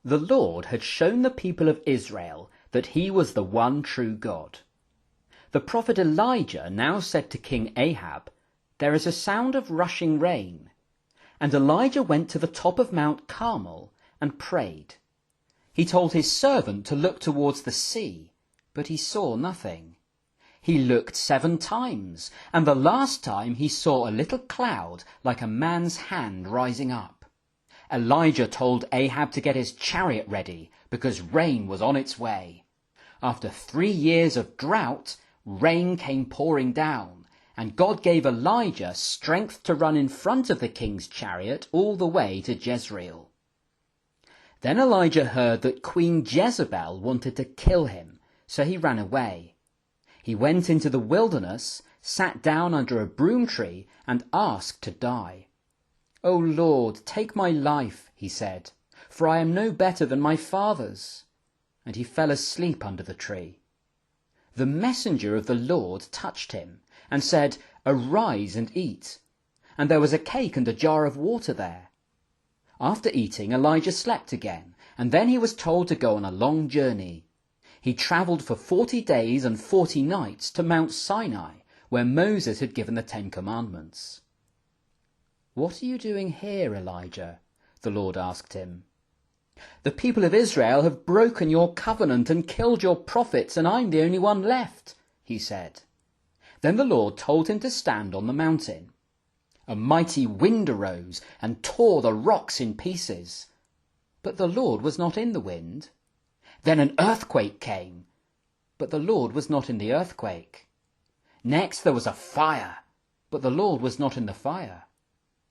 The Lord had shown the people of Israel that he was the one true God. The prophet Elijah now said to King Ahab, "There is a sound of rushing rain." And Elijah went to the top of Mount Carmel and prayed. He told his servant to look towards the sea, but he saw nothing. He looked 7 times, and the last time he saw a little cloud like a man's hand rising up. Elijah told Ahab to get his chariot ready, because rain was on its way. After 3 years of drought, rain came pouring down, and God gave Elijah strength to run in front of the king's chariot all the way to Jezreel. Then Elijah heard that Queen Jezebel wanted to kill him, so he ran away. He went into the wilderness, sat down under a broom tree, and asked to die. "O Lord, take my life," he said, "for I am no better than my fathers." And he fell asleep under the tree. The messenger of the Lord touched him and said, "Arise and eat." And there was a cake and a jar of water there. After eating, Elijah slept again, and then he was told to go on a long journey. He travelled for 40 days and 40 nights to Mount Sinai, where Moses had given the 10 Commandments. "What are you doing here, Elijah?" the Lord asked him. "The people of Israel have broken your covenant and killed your prophets, and I'm the only one left," he said. Then the Lord told him to stand on the mountain. A mighty wind arose and tore the rocks in pieces. But the Lord was not in the wind. Then an earthquake came, but the Lord was not in the earthquake. Next there was a fire, but the Lord was not in the fire.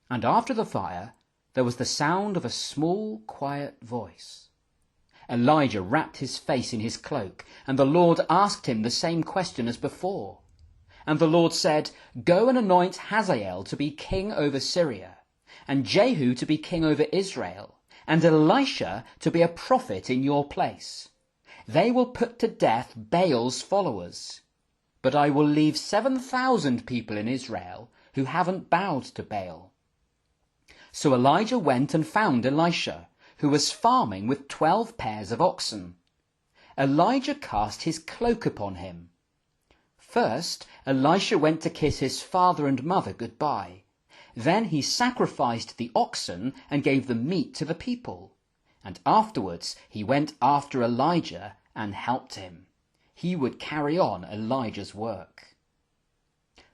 And after the fire, there was the sound of a small, quiet voice. Elijah wrapped his face in his cloak, and the Lord asked him the same question as before. And the Lord said, "Go and anoint Hazael to be king over Syria, and Jehu to be king over Israel, and Elisha to be a prophet in your place. They will put to death Baal's followers. But I will leave 7,000 people in Israel who haven't bowed to Baal." So Elijah went and found Elisha, who was farming with 12 pairs of oxen. Elijah cast his cloak upon him. First, Elisha went to kiss his father and mother goodbye. Then he sacrificed the oxen and gave the meat to the people. And afterwards he went after Elijah and helped him. He would carry on Elijah's work.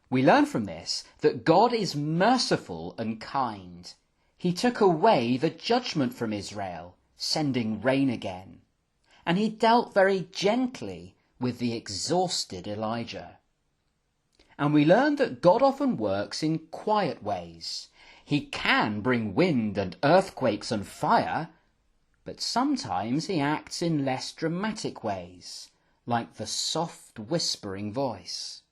We learn from this that God is merciful and kind. He took away the judgment from Israel, sending rain again. And he dealt very gently with the exhausted Elijah. And we learn that God often works in quiet ways. He can bring wind and earthquakes and fire, but sometimes he acts in less dramatic ways, like the soft whispering voice.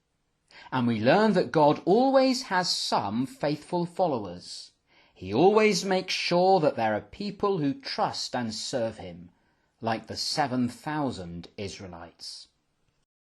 And we learn that God always has some faithful followers. He always makes sure that there are people who trust and serve him, like the 7,000 Israelites.